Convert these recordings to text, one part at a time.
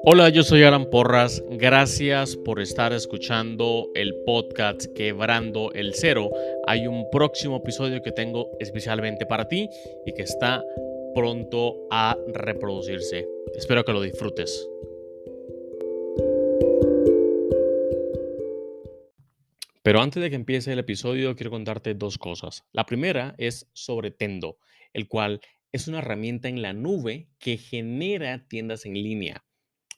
Hola, yo soy Alan Porras. Gracias por estar escuchando el podcast Quebrando el Cero. Hay un próximo episodio que tengo especialmente para ti y que está pronto a reproducirse. Espero que lo disfrutes. Pero antes de que empiece el episodio, quiero contarte dos cosas. La primera es sobre Tendo, el cual es una herramienta en la nube que genera tiendas en línea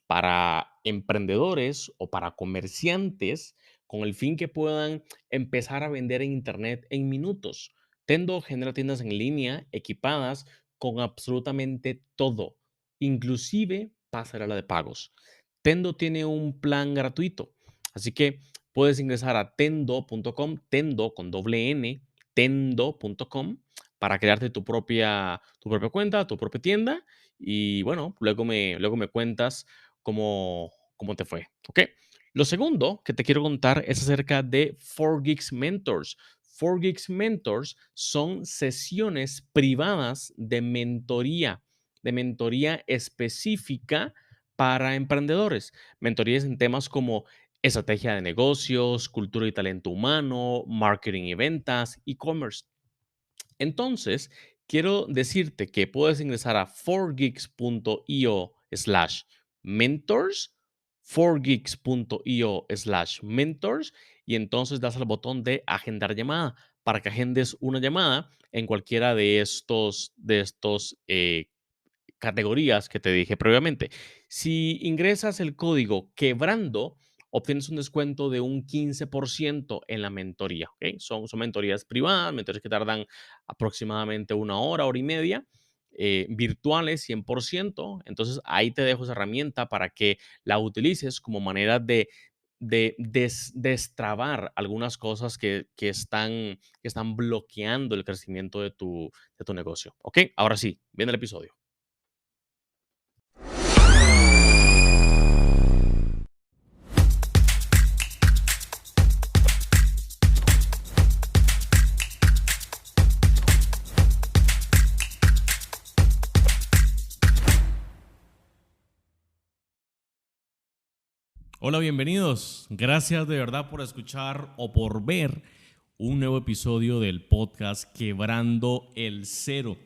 para emprendedores o para comerciantes con el fin que puedan empezar a vender en Internet en minutos. Tendo genera tiendas en línea equipadas con absolutamente todo, inclusive pasarela de pagos. Tendo tiene un plan gratuito, así que puedes ingresar a tendo.com, tendo con doble N, tendo.com, para crearte tu propia cuenta, tu propia tienda. Y bueno, luego me cuentas cómo te fue. ¿Ok? Lo segundo que te quiero contar es acerca de 4Geeks Mentors. 4Geeks Mentors son sesiones privadas de mentoría específica para emprendedores. Mentorías en temas como estrategia de negocios, cultura y talento humano, marketing y ventas, e-commerce. Entonces, quiero decirte que puedes ingresar a 4geeks.io/mentors, 4geeks.io/mentors, y entonces das al botón de agendar llamada para que agendes una llamada en cualquiera de estos categorías que te dije previamente. Si ingresas el código quebrando, obtienes un descuento de un 15% en la mentoría. ¿Ok? Son mentorías privadas, mentorías que tardan aproximadamente una hora y media, virtuales 100%. Entonces ahí te dejo esa herramienta para que la utilices como manera de destrabar algunas cosas que están bloqueando el crecimiento de tu negocio. ¿Ok? Ahora sí, viene el episodio. Hola, bienvenidos. Gracias de verdad por escuchar o por ver un nuevo episodio del podcast Quebrando el Cero.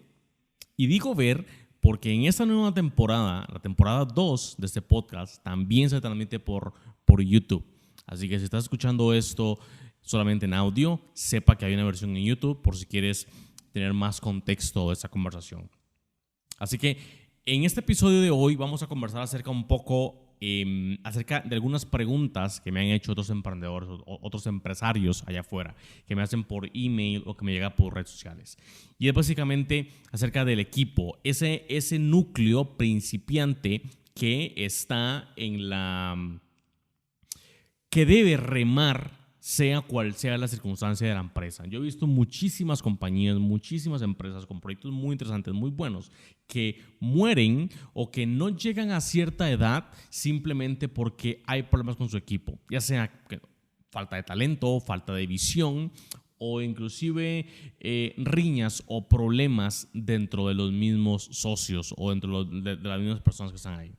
Y digo ver porque en esta nueva temporada, la temporada 2 de este podcast, también se transmite por YouTube. Así que si estás escuchando esto solamente en audio, sepa que hay una versión en YouTube por si quieres tener más contexto de esta conversación. Así que en este episodio de hoy vamos a conversar acerca de algunas preguntas que me han hecho otros emprendedores, otros empresarios allá afuera, que me hacen por email o que me llega por redes sociales. Y es básicamente acerca del equipo, ese núcleo principiante que está que debe remar sea cual sea la circunstancia de la empresa. Yo he visto muchísimas compañías, muchísimas empresas con proyectos muy interesantes, muy buenos, que mueren o que no llegan a cierta edad simplemente porque hay problemas con su equipo, ya sea falta de talento, falta de visión o inclusive riñas o problemas dentro de los mismos socios o dentro de las mismas personas que están ahí.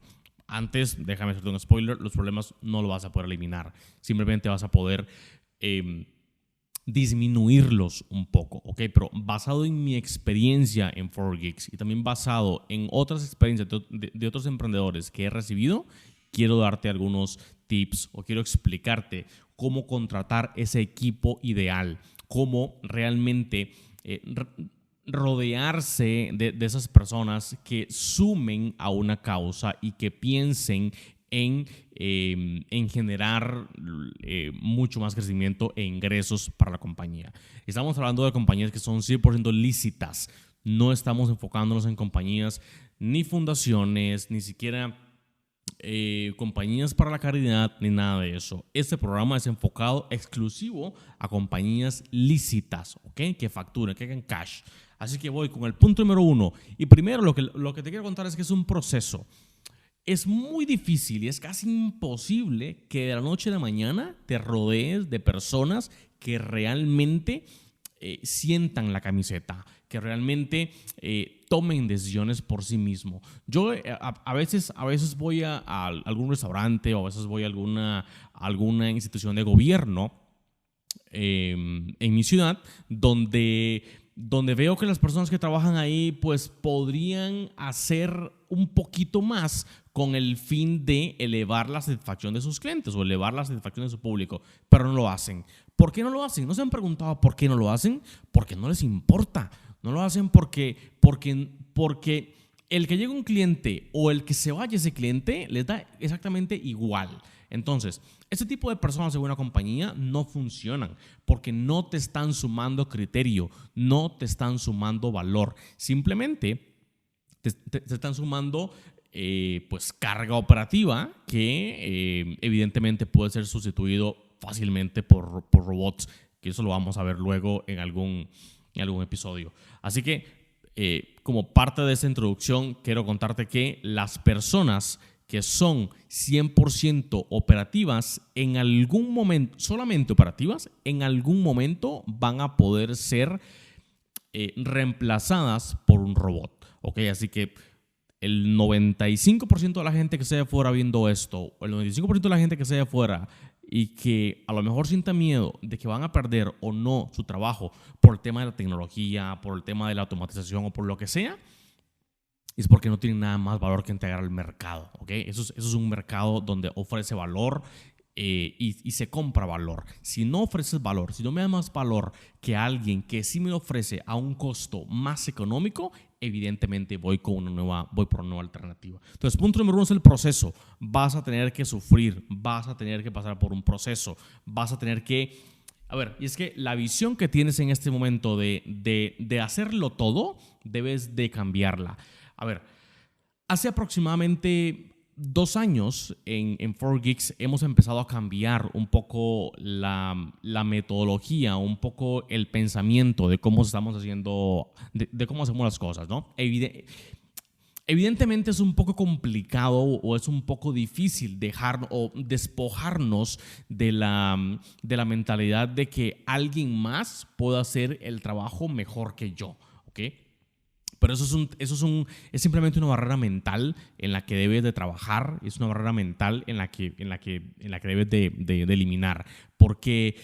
Antes, déjame hacerte un spoiler, los problemas no los vas a poder eliminar. Simplemente vas a poder disminuirlos un poco, ¿ok? Pero basado en mi experiencia en 4Geeks y también basado en otras experiencias de otros emprendedores que he recibido, quiero darte algunos tips o quiero explicarte cómo contratar ese equipo ideal, cómo realmente rodearse de esas personas que sumen a una causa y que piensen en generar mucho más crecimiento e ingresos para la compañía. Estamos hablando de compañías que son 100% lícitas. No estamos enfocándonos en compañías ni fundaciones, ni siquiera compañías para la caridad, ni nada de eso. Este programa es enfocado exclusivo a compañías lícitas, ¿ok? Que facturen, que hagan cash. Así que voy con el punto número 1. Y primero lo que te quiero contar es que es un proceso. Es muy difícil y es casi imposible que de la noche a la mañana te rodees de personas que realmente sientan la camiseta, que realmente tomen decisiones por sí mismos. Yo a veces voy a algún restaurante o a veces voy a alguna institución de gobierno en mi ciudad donde veo que las personas que trabajan ahí pues podrían hacer un poquito más con el fin de elevar la satisfacción de sus clientes o elevar la satisfacción de su público, pero no lo hacen. ¿Por qué no lo hacen? ¿No se han preguntado por qué no lo hacen? Porque no les importa. No lo hacen porque el que llegue un cliente o el que se vaya ese cliente les da exactamente igual. Entonces, este tipo de personas en una compañía no funcionan porque no te están sumando criterio, no te están sumando valor. Simplemente te están sumando pues carga operativa que evidentemente puede ser sustituido fácilmente por robots, que eso lo vamos a ver luego en algún episodio. Así que como parte de esta introducción quiero contarte que las personas que son 100% operativas en algún momento, solamente operativas, en algún momento van a poder ser reemplazadas por un robot. ¿Ok? Así que el 95% de la gente que esté de fuera viendo esto, o el 95% de la gente que esté de fuera y que a lo mejor sienta miedo de que van a perder o no su trabajo por el tema de la tecnología, por el tema de la automatización o por lo que sea, es porque no tienen nada más valor que entregar al mercado. ¿Okay? Eso es un mercado donde ofrece valor y se compra valor. Si no ofreces valor, si no me da más valor que alguien que sí me lo ofrece a un costo más económico, evidentemente voy por una nueva alternativa. Entonces, punto número 1 es el proceso. Vas a tener que sufrir, vas a tener que pasar por un proceso, vas a tener que... A ver, y es que la visión que tienes en este momento de hacerlo todo, debes de cambiarla. A ver, hace aproximadamente 2 años en 4Geeks hemos empezado a cambiar un poco la metodología, un poco el pensamiento de cómo estamos haciendo, de cómo hacemos las cosas, ¿no? Evidentemente es un poco complicado o es un poco difícil dejar o despojarnos de la mentalidad de que alguien más pueda hacer el trabajo mejor que yo, ¿ok? Pero eso es simplemente una barrera mental en la que debes de trabajar, es una barrera mental en la que debes de eliminar, porque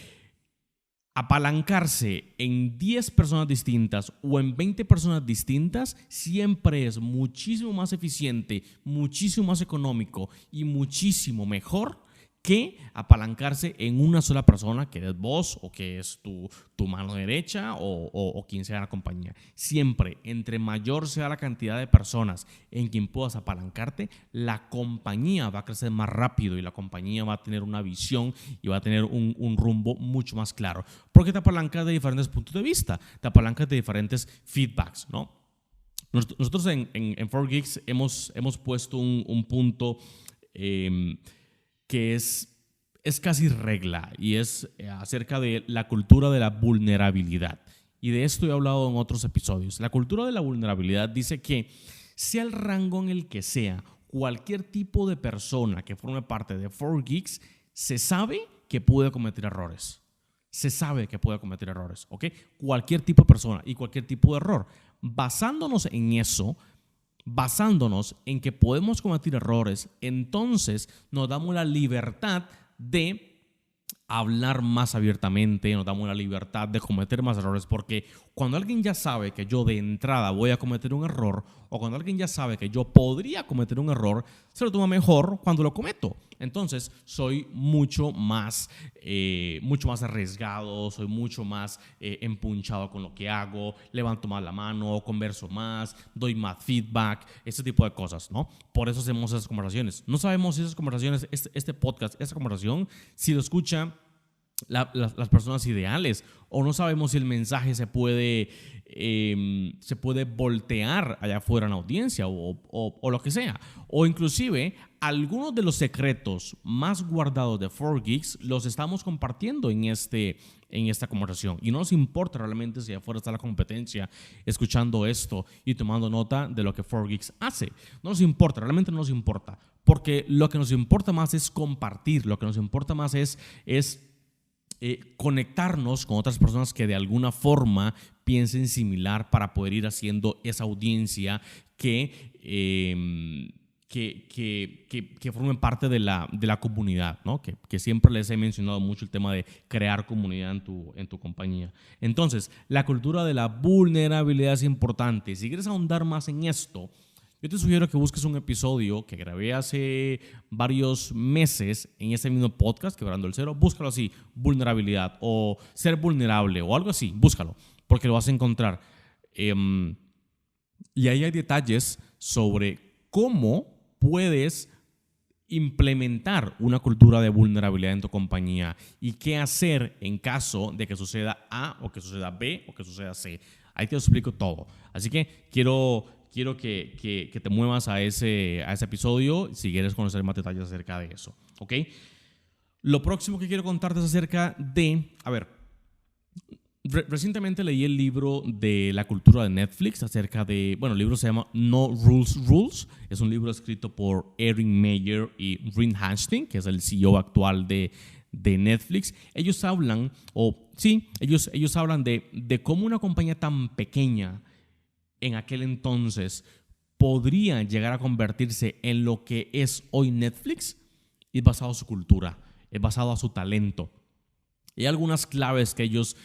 apalancarse en 10 personas distintas o en 20 personas distintas siempre es muchísimo más eficiente, muchísimo más económico y muchísimo mejor que apalancarse en una sola persona, que es vos o que es tu mano derecha o quien sea la compañía. Siempre, entre mayor sea la cantidad de personas en quien puedas apalancarte, la compañía va a crecer más rápido y la compañía va a tener una visión y va a tener un rumbo mucho más claro. Porque te apalancas de diferentes puntos de vista, te apalancas de diferentes feedbacks, ¿no? Nosotros en 4Geeks hemos puesto un punto que es casi regla y es acerca de la cultura de la vulnerabilidad. Y de esto he hablado en otros episodios. La cultura de la vulnerabilidad dice que sea el rango en el que sea, cualquier tipo de persona que forme parte de 4Geeks se sabe que puede cometer errores. Se sabe que puede cometer errores, ¿ok? Cualquier tipo de persona y cualquier tipo de error. Basándonos en eso, basándonos en que podemos cometer errores, entonces nos damos la libertad de hablar más abiertamente, nos damos la libertad de cometer más errores, porque cuando alguien ya sabe que yo de entrada voy a cometer un error, o cuando alguien ya sabe que yo podría cometer un error, se lo toma mejor cuando lo cometo. Entonces soy mucho más arriesgado, soy mucho más empunchado con lo que hago, levanto más la mano, converso más, doy más feedback, ese tipo de cosas, ¿no? Por eso hacemos esas conversaciones. No sabemos si esas conversaciones, este podcast, esta conversación, si lo escucha las personas ideales, o no sabemos si el mensaje se puede voltear allá afuera en la audiencia o lo que sea, o inclusive algunos de los secretos más guardados de 4Geeks los estamos compartiendo en esta conversación, y no nos importa realmente si afuera está la competencia escuchando esto y tomando nota de lo que 4Geeks hace. No nos importa, realmente no nos importa, porque lo que nos importa más es compartir, lo que nos importa más es conectarnos con otras personas que de alguna forma piensen similar para poder ir haciendo esa audiencia que formen parte de la comunidad, ¿no? Que siempre les he mencionado mucho el tema de crear comunidad en tu compañía. Entonces, la cultura de la vulnerabilidad es importante. Si quieres ahondar más en esto, yo te sugiero que busques un episodio que grabé hace varios meses en ese mismo podcast, Quebrando el Cero. Búscalo así, vulnerabilidad o ser vulnerable o algo así. Búscalo, porque lo vas a encontrar. Y ahí hay detalles sobre cómo puedes implementar una cultura de vulnerabilidad en tu compañía y qué hacer en caso de que suceda A o que suceda B o que suceda C. Ahí te lo explico todo. Así que quiero que te muevas a ese episodio si quieres conocer más detalles acerca de eso. ¿Ok? Lo próximo que quiero contarte es acerca de... A ver, recientemente leí el libro de la cultura de Netflix acerca de, bueno, el libro se llama No Rules Rules. Es un libro escrito por Erin Meyer y Reed Hastings, que es el CEO actual de Netflix. Ellos hablan, ellos hablan de cómo una compañía tan pequeña en aquel entonces podría llegar a convertirse en lo que es hoy Netflix, y es basado en su cultura, es basado en su talento. Y hay algunas claves que ellos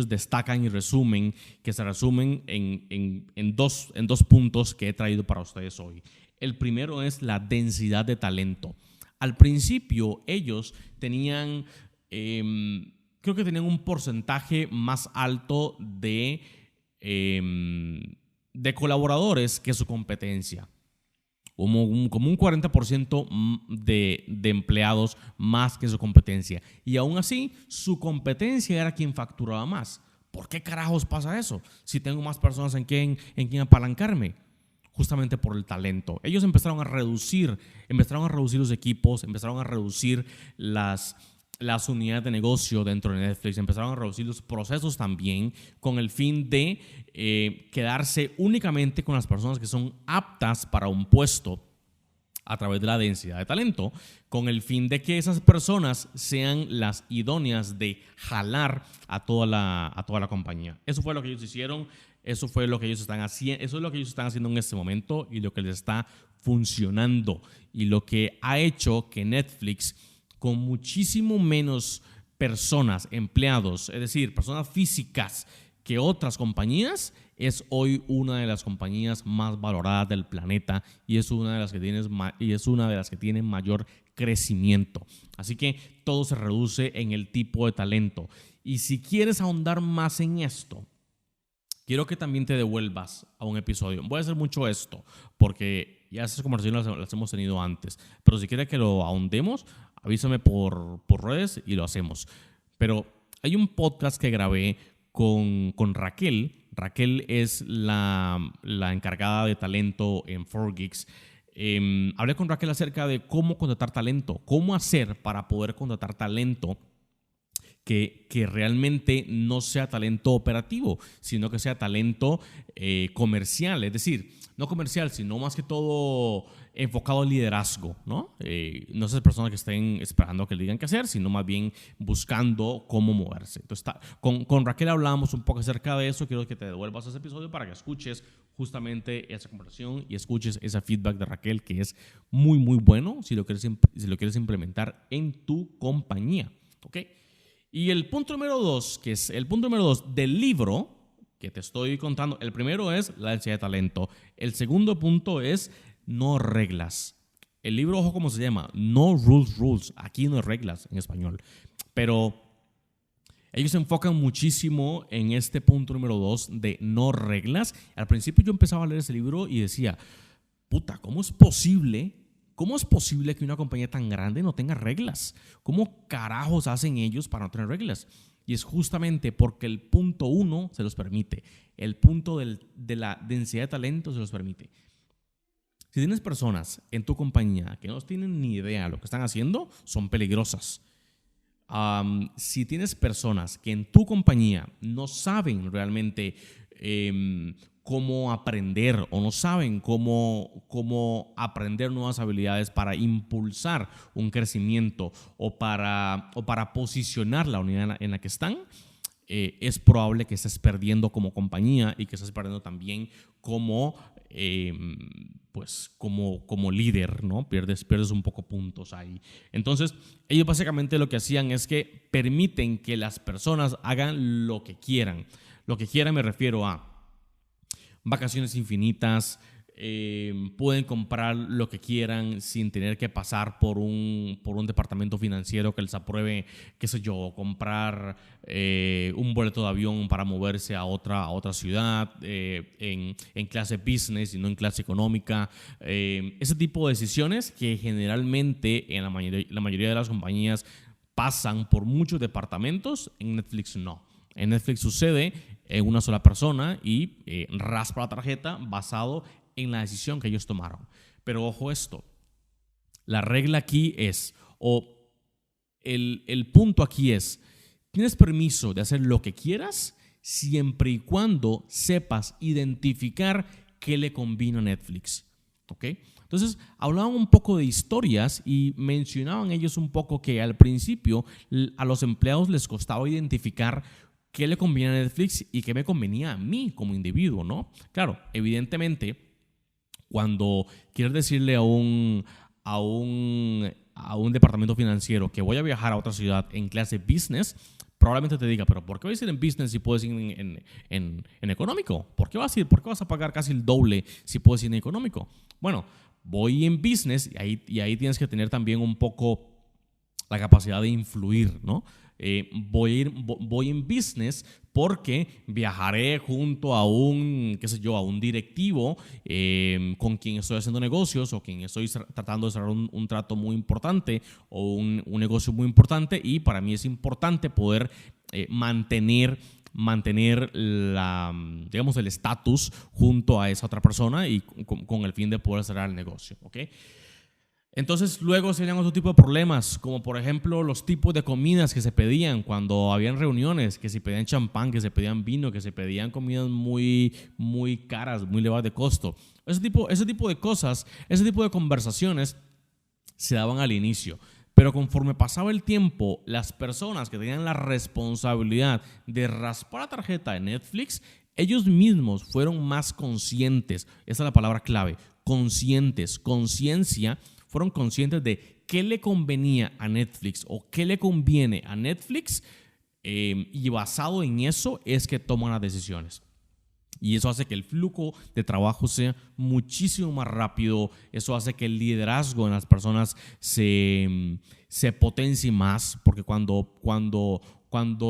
destacan y resumen, que se resumen en dos puntos que he traído para ustedes hoy. El primero es la densidad de talento. Al principio ellos tenían, creo que tenían un porcentaje más alto de colaboradores que su competencia. Como un 40% de empleados más que su competencia. Y aún así, su competencia era quien facturaba más. ¿Por qué carajos pasa eso? Si tengo más personas en quien apalancarme. Justamente por el talento. Ellos empezaron a reducir los equipos, empezaron a reducir las unidades de negocio dentro de Netflix, empezaron a reducir los procesos también, con el fin de quedarse únicamente con las personas que son aptas para un puesto a través de la densidad de talento, con el fin de que esas personas sean las idóneas de jalar a toda la compañía. Eso fue lo que ellos hicieron, eso fue lo que ellos están haciendo, eso es lo que ellos están haciendo en este momento y lo que les está funcionando y lo que ha hecho que Netflix, con muchísimo menos personas, empleados, es decir, personas físicas que otras compañías, es hoy una de las compañías más valoradas del planeta y es una de las que tiene mayor crecimiento. Así que todo se reduce en el tipo de talento. Y si quieres ahondar más en esto, quiero que también te devuelvas a un episodio. Voy a hacer mucho esto porque ya esas conversaciones las hemos tenido antes, pero si quieres que lo ahondemos, avísame por redes y lo hacemos. Pero hay un podcast que grabé con Raquel. Raquel es la encargada de talento en 4Geeks. Hablé con Raquel acerca de cómo contratar talento, cómo hacer para poder contratar talento que realmente no sea talento operativo, sino que sea talento comercial. Es decir, no comercial, sino más que todo enfocado al liderazgo, ¿no? No esas personas que estén esperando que le digan qué hacer, sino más bien buscando cómo moverse. Entonces, con Raquel hablamos un poco acerca de eso. Quiero que te devuelvas a ese episodio para que escuches justamente esa conversación y escuches ese feedback de Raquel, que es muy, muy bueno si lo quieres implementar en tu compañía, ¿ok? Y el punto número 2, que es el punto número 2 del libro que te estoy contando. El primero es la densidad de talento. El segundo punto es no reglas. El libro, ojo cómo se llama, No Rules Rules. Aquí no hay reglas en español. Pero ellos se enfocan muchísimo en este punto número 2 de no reglas. Al principio yo empezaba a leer ese libro y decía, puta, ¿cómo es posible? ¿Cómo es posible que una compañía tan grande no tenga reglas? ¿Cómo carajos hacen ellos para no tener reglas? Y es justamente porque el punto 1 se los permite. El punto de la densidad de talento se los permite. Si tienes personas en tu compañía que no tienen ni idea de lo que están haciendo, son peligrosas. Si tienes personas que en tu compañía no saben realmente cómo aprender o no saben cómo aprender nuevas habilidades para impulsar un crecimiento o para posicionar la unidad en la que están, es probable que estés perdiendo como compañía y que estés perdiendo también como, como líder, ¿no? Pierdes un poco puntos ahí. Entonces, ellos básicamente lo que hacían es que permiten que las personas hagan lo que quieran. Lo que quieran me refiero a vacaciones infinitas, pueden comprar lo que quieran sin tener que pasar por un departamento financiero que les apruebe, qué sé yo, comprar un boleto de avión para moverse a otra ciudad en clase business y no en clase económica. Ese tipo de decisiones que generalmente en la mayoría de las compañías pasan por muchos departamentos, en Netflix no. En Netflix sucede en una sola persona y raspa la tarjeta basado en la decisión que ellos tomaron. Pero ojo esto, la regla aquí es, o el punto aquí es, tienes permiso de hacer lo que quieras siempre y cuando sepas identificar qué le conviene a Netflix. ¿Ok? Entonces, hablaban un poco de historias y mencionaban ellos un poco que al principio a los empleados les costaba identificar qué le conviene a Netflix y qué me convenía a mí como individuo, ¿no? Claro, evidentemente, cuando quieres decirle a un departamento financiero que voy a viajar a otra ciudad en clase business, probablemente te diga, pero ¿por qué vas a ir en business si puedes ir en económico? ¿Por qué vas a pagar casi el doble si puedes ir en económico? Bueno, voy en business y ahí tienes que tener también un poco la capacidad de influir, ¿no? Voy en business porque viajaré junto a un directivo con quien estoy haciendo negocios o quien estoy tratando de cerrar un trato muy importante o un negocio muy importante, y para mí es importante poder mantener digamos, el estatus junto a esa otra persona y con el fin de poder cerrar el negocio, ¿ok? Entonces luego se venían otro tipo de problemas, como por ejemplo los tipos de comidas que se pedían cuando habían reuniones, que se pedían champán, que se pedían vino, que se pedían comidas muy, muy caras, muy elevadas de costo. Ese tipo de cosas, ese tipo de conversaciones se daban al inicio. Pero conforme pasaba el tiempo, las personas que tenían la responsabilidad de raspar la tarjeta de Netflix, ellos mismos fueron más conscientes. Esa es la palabra clave, conscientes, conciencia. Fueron conscientes de qué le convenía a Netflix o qué le conviene a Netflix, y basado en eso es que toman las decisiones. Y eso hace que el flujo de trabajo sea muchísimo más rápido. Eso hace que el liderazgo en las personas se potencie más, porque cuando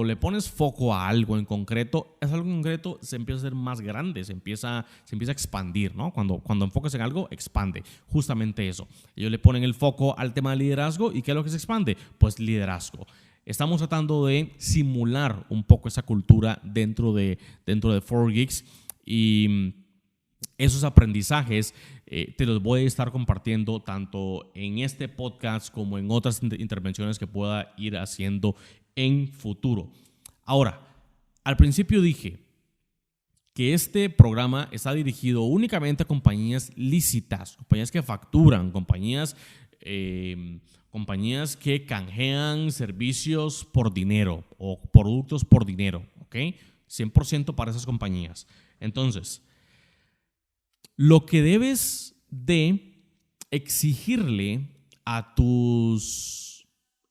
le pones foco a algo en concreto, es algo en concreto, se empieza a ser más grande, se empieza a expandir, ¿no? Cuando enfocas en algo, expande. Justamente eso. Ellos le ponen el foco al tema del liderazgo, ¿y qué es lo que se expande? Pues liderazgo. Estamos tratando de simular un poco esa cultura dentro de 4Geeks, y esos aprendizajes te los voy a estar compartiendo tanto en este podcast como en otras intervenciones que pueda ir haciendo en futuro. Ahora, al principio dije que este programa está dirigido únicamente a compañías lícitas, compañías que facturan, compañías que canjean servicios por dinero o productos por dinero, ¿ok? 100% para esas compañías. Entonces, lo que debes de exigirle a tus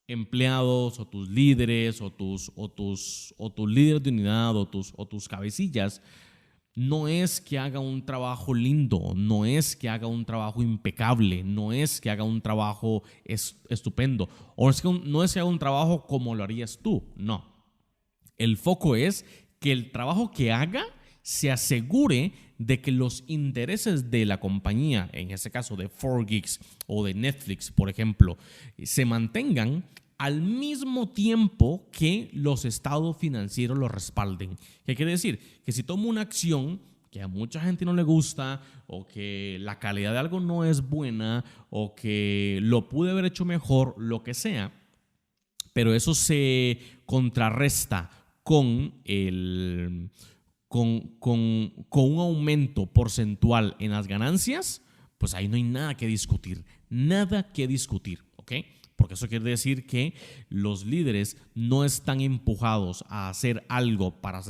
empleados o tus líderes o tus líderes de unidad o tus cabecillas no es que haga un trabajo lindo, no es que haga un trabajo impecable, no es que haga un trabajo estupendo, o no es que haga un trabajo como lo harías tú, no. El foco es que el trabajo que haga se asegure de que los intereses de la compañía, en este caso de 4Geeks o de Netflix, por ejemplo, se mantengan al mismo tiempo que los estados financieros lo respalden. ¿Qué quiere decir? Que si tomo una acción que a mucha gente no le gusta, o que la calidad de algo no es buena, o que lo pude haber hecho mejor, lo que sea, pero eso se contrarresta con un aumento porcentual en las ganancias, pues ahí no hay nada que discutir, ¿ok? Porque eso quiere decir que los líderes no están empujados a hacer algo para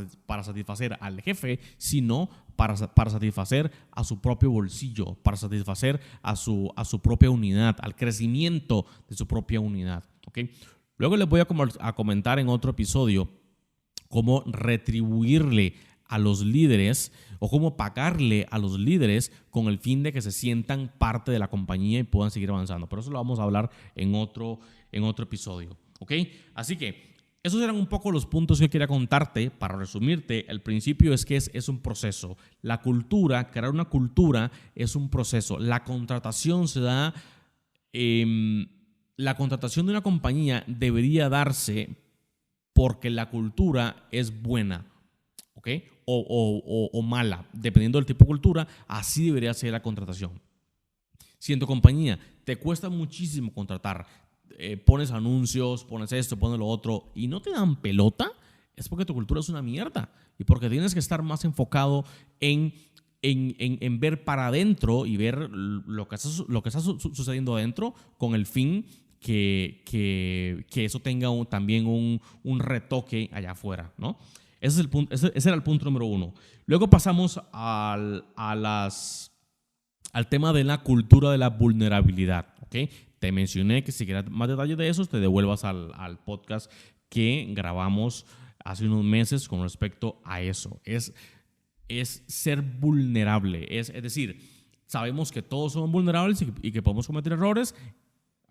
satisfacer al jefe, sino para satisfacer a su propio bolsillo, para satisfacer a su propia unidad, al crecimiento de su propia unidad. ¿Okay? Luego les voy a comentar en otro episodio cómo retribuirle a los líderes o cómo pagarle a los líderes con el fin de que se sientan parte de la compañía y puedan seguir avanzando. Pero eso lo vamos a hablar en otro episodio. ¿Ok? Así que esos eran un poco los puntos que quería contarte. Para resumirte, el principio es que es un proceso. La cultura, crear una cultura es un proceso. La contratación se da... la contratación de una compañía debería darse porque la cultura es buena, ¿ok? O mala, dependiendo del tipo de cultura, así debería ser la contratación. Si en tu compañía te cuesta muchísimo contratar, pones anuncios, pones esto, pones lo otro y no te dan pelota, es porque tu cultura es una mierda y porque tienes que estar más enfocado en ver para adentro y ver lo que está sucediendo adentro con el fin que eso tenga también un retoque allá afuera, ¿no? Ese era el punto número 1. Luego pasamos al tema de la cultura de la vulnerabilidad, ¿ok? Te mencioné que si quieres más detalles de eso, te devuelvas al podcast que grabamos hace unos meses con respecto a eso. Es ser vulnerable, es decir, sabemos que todos somos vulnerables y que podemos cometer errores.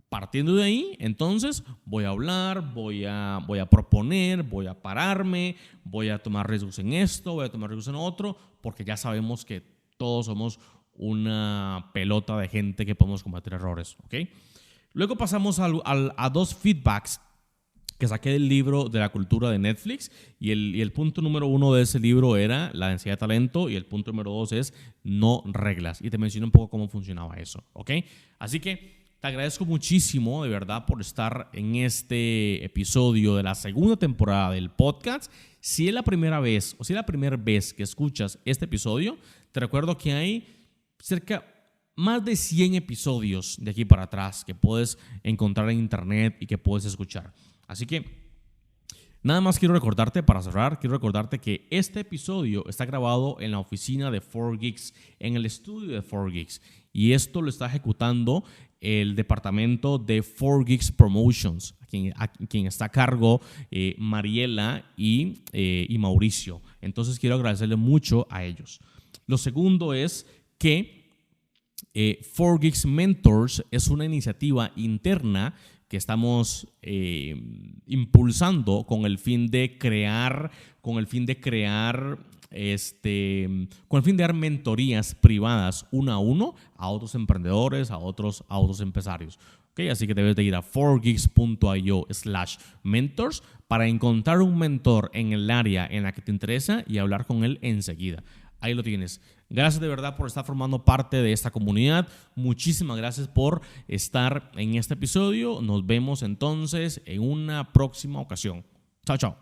Partiendo de ahí, entonces voy a hablar, voy a proponer, voy a pararme, voy a tomar riesgos en esto, voy a tomar riesgos en otro, porque ya sabemos que todos somos una pelota de gente que podemos cometer errores, ¿ok? Luego pasamos a 2 feedbacks que saqué del libro de la cultura de Netflix y el punto número 1 de ese libro era la densidad de talento y el punto número 2 es no reglas y te menciono un poco cómo funcionaba eso, ¿ok? Así que te agradezco muchísimo, de verdad, por estar en este episodio de la segunda temporada del podcast. Si es la primera vez que escuchas este episodio, te recuerdo que hay más de 100 episodios de aquí para atrás que puedes encontrar en internet y que puedes escuchar. Así que nada más para cerrar, quiero recordarte que este episodio está grabado en la oficina de 4Geeks, en el estudio de 4Geeks. Y esto lo está ejecutando el departamento de 4Geeks Promotions, a quien está a cargo Mariela y Mauricio. Entonces quiero agradecerle mucho a ellos. Lo segundo es que 4Geeks Mentors es una iniciativa interna que estamos impulsando con el fin de dar mentorías privadas uno a uno a otros emprendedores, a otros empresarios. ¿Okay? Así que debes de ir a 4geeks.io/mentors para encontrar un mentor en el área en la que te interesa y hablar con él enseguida. Ahí lo tienes. Gracias de verdad por estar formando parte de esta comunidad. Muchísimas gracias por estar en este episodio. Nos vemos entonces en una próxima ocasión. Chao, chao.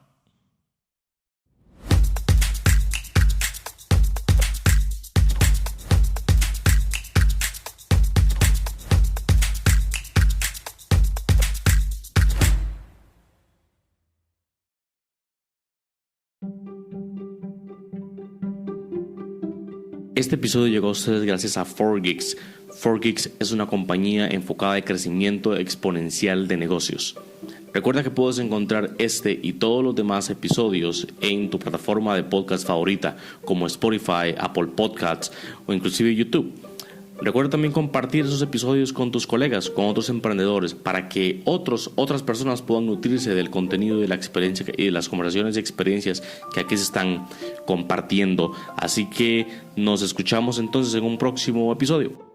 Este episodio llegó a ustedes gracias a 4Geeks. 4Geeks es una compañía enfocada en crecimiento exponencial de negocios. Recuerda que puedes encontrar este y todos los demás episodios en tu plataforma de podcast favorita como Spotify, Apple Podcasts o inclusive YouTube. Recuerda también compartir esos episodios con tus colegas, con otros emprendedores, para que otras personas puedan nutrirse del contenido, de la experiencia y de las conversaciones y experiencias que aquí se están compartiendo. Así que nos escuchamos entonces en un próximo episodio.